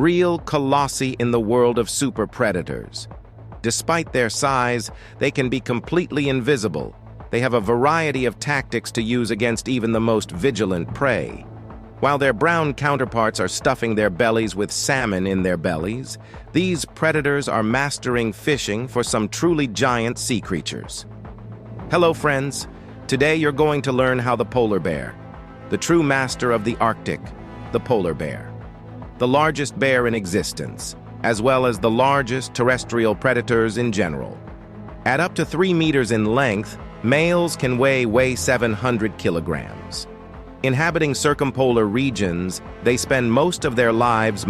real colossi in the world of super predators. Despite their size, they can be completely invisible. They have a variety of tactics to use against even the most vigilant prey. While their brown counterparts are stuffing their bellies with salmon in their bellies, these predators are mastering fishing for some truly giant sea creatures. Hello friends, today you're going to learn how the polar bear, the true master of the Arctic, the polar bear, the largest bear in existence, as well as the largest terrestrial predators in general. At up to 3 meters in length, males can weigh 700 kilograms. Inhabiting circumpolar regions, they spend most of their lives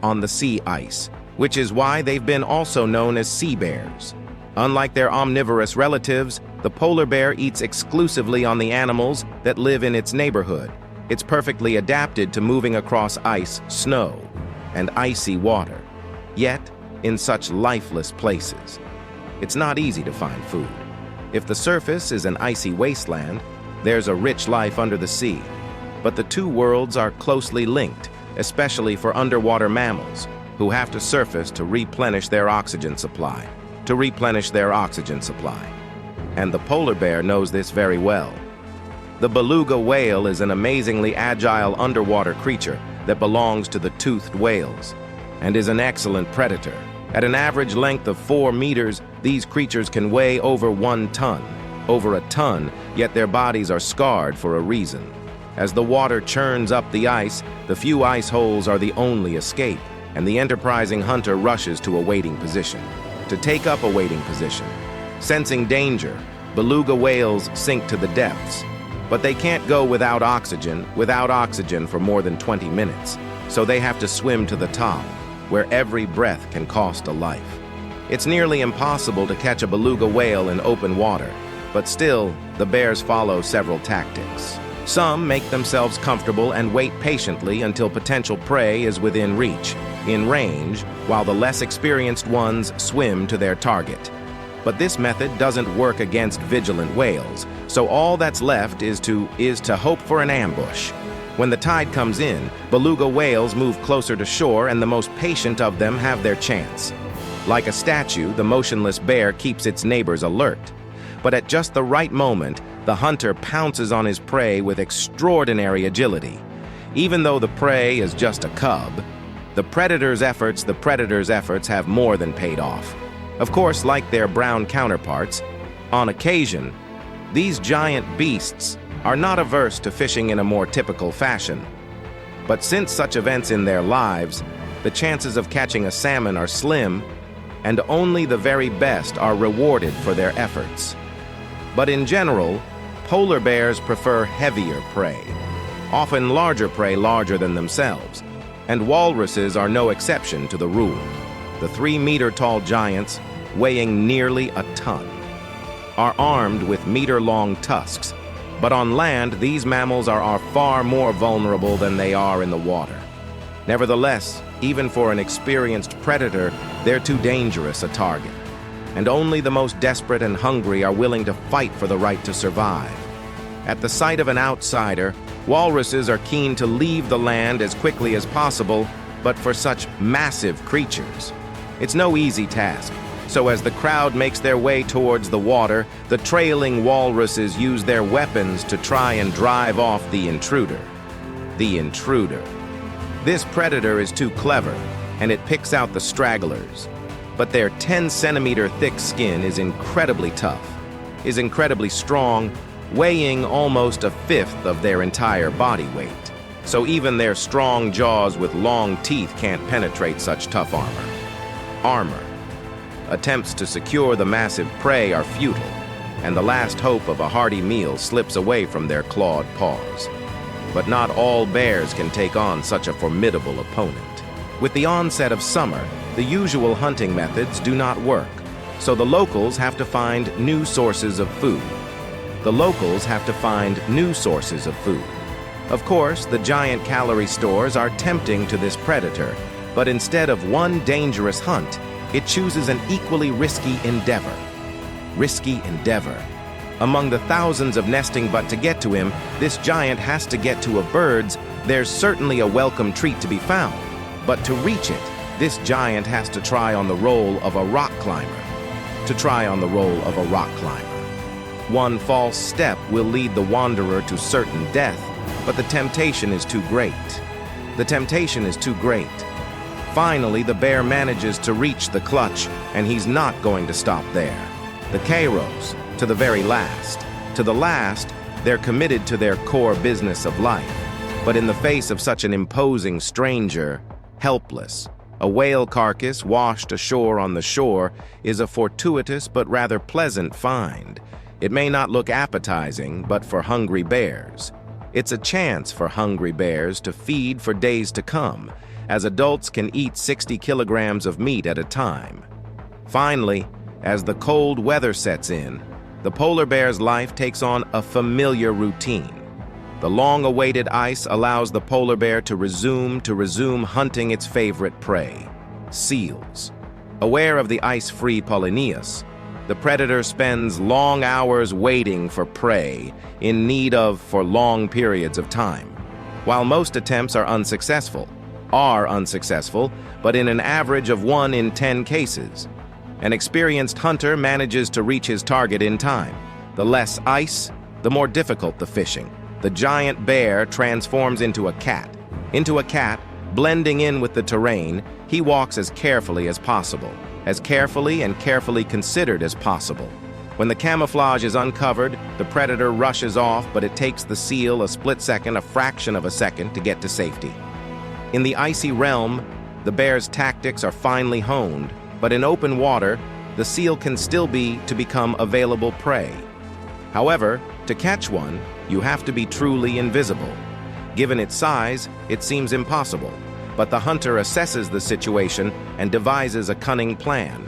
on the sea ice, which is why they've been also known as sea bears. Unlike their omnivorous relatives, the polar bear eats exclusively on the animals that live in its neighborhood. It's perfectly adapted to moving across ice, snow, and icy water, yet in such lifeless places. It's not easy to find food. If the surface is an icy wasteland, there's a rich life under the sea. But the two worlds are closely linked, especially for underwater mammals, who have to surface to replenish their oxygen supply. And the polar bear knows this very well. The beluga whale is an amazingly agile underwater creature that belongs to the toothed whales, and is an excellent predator. At an average length of 4 meters, these creatures can weigh over a ton, yet their bodies are scarred for a reason. As the water churns up the ice, the few ice holes are the only escape, and the enterprising hunter rushes to a waiting position. To take up a waiting position. Sensing danger, beluga whales sink to the depths, but they can't go without oxygen for more than 20 minutes, so they have to swim to the top, where every breath can cost a life. It's nearly impossible to catch a beluga whale in open water, but still, the bears follow several tactics. Some make themselves comfortable and wait patiently until potential prey is within reach, in range, while the less experienced ones swim to their target. But this method doesn't work against vigilant whales, so all that's left is to hope for an ambush. When the tide comes in, beluga whales move closer to shore, and the most patient of them have their chance. Like a statue, the motionless bear keeps its neighbors alert. But at just the right moment, the hunter pounces on his prey with extraordinary agility. Even though the prey is just a cub, the predator's efforts have more than paid off. Of course, like their brown counterparts, on occasion, these giant beasts are not averse to fishing in a more typical fashion. But since such events in their lives, the chances of catching a salmon are slim, and only the very best are rewarded for their efforts. But in general, polar bears prefer heavier prey, often larger prey larger than themselves, and walruses are no exception to the rule. The 3-meter-tall giants, weighing nearly a ton, are armed with meter-long tusks, but on land these mammals are far more vulnerable than they are in the water. Nevertheless, even for an experienced predator, they're too dangerous a target, and only the most desperate and hungry are willing to fight for the right to survive. At the sight of an outsider, walruses are keen to leave the land as quickly as possible, but for such massive creatures, it's no easy task. So as the crowd makes their way towards the water, the trailing walruses use their weapons to try and drive off the intruder. This predator is too clever, and it picks out the stragglers. But their 10-centimeter thick skin is incredibly tough, is incredibly strong, weighing almost a fifth of their entire body weight. So even their strong jaws with long teeth can't penetrate such tough armor. Attempts to secure the massive prey are futile, and the last hope of a hearty meal slips away from their clawed paws. But not all bears can take on such a formidable opponent. With the onset of summer, the usual hunting methods do not work, so the locals have to find new sources of food. Of course, the giant calorie stores are tempting to this predator, but instead of one dangerous hunt, it chooses an equally risky endeavor. Among the thousands of nesting, but to get to him, this giant has to get to a bird's. There's certainly a welcome treat to be found. But to reach it, this giant has to try on the role of a rock climber. One false step will lead the wanderer to certain death, but the temptation is too great. Finally, the bear manages to reach the clutch, and he's not going to stop there. The Kairos, to the very last. To the last, they're committed to their core business of life. But in the face of such an imposing stranger, helpless, a whale carcass washed ashore on the shore is a fortuitous but rather pleasant find. It may not look appetizing, but for hungry bears, it's a chance for hungry bears to feed for days to come, as adults can eat 60 kilograms of meat at a time. Finally, as the cold weather sets in, the polar bear's life takes on a familiar routine. The long-awaited ice allows the polar bear to resume hunting its favorite prey, seals. Aware of the ice-free Polyneus, the predator spends long hours waiting for prey in need of for long periods of time. While most attempts are unsuccessful, but in an average of 1 in 10 cases, an experienced hunter manages to reach his target in time. The less ice, the more difficult the fishing. The giant bear transforms into a cat. Blending in with the terrain, he walks as carefully as possible, as carefully and carefully considered as possible. When the camouflage is uncovered, the predator rushes off, but it takes the seal a fraction of a second to get to safety. In the icy realm, the bear's tactics are finely honed, but in open water, the seal can still become available prey. However, to catch one, you have to be truly invisible. Given its size, it seems impossible, but the hunter assesses the situation and devises a cunning plan.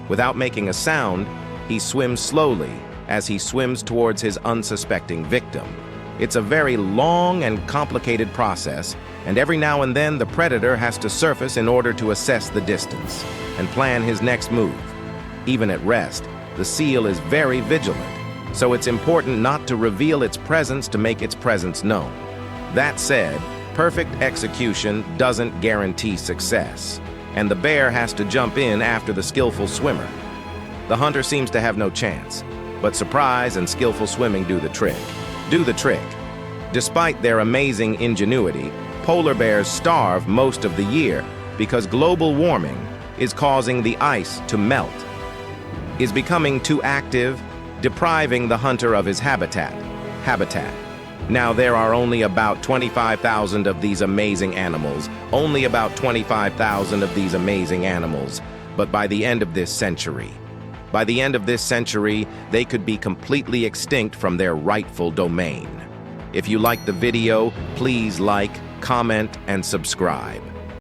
Without making a sound, he swims slowly as he swims towards his unsuspecting victim. It's a very long and complicated process, and every now and then the predator has to surface in order to assess the distance and plan his next move. Even at rest, the seal is very vigilant, so it's important not to reveal its presence to make its presence known. That said, perfect execution doesn't guarantee success, and the bear has to jump in after the skillful swimmer. The hunter seems to have no chance, but surprise and skillful swimming do the trick. Despite their amazing ingenuity, polar bears starve most of the year because global warming is causing the ice to melt, is becoming too active, depriving the hunter of his habitat. Now, there are only about 25,000 of these amazing animals, but by the end of this century, they could be completely extinct from their rightful domain. If you liked the video, please like, comment, and subscribe.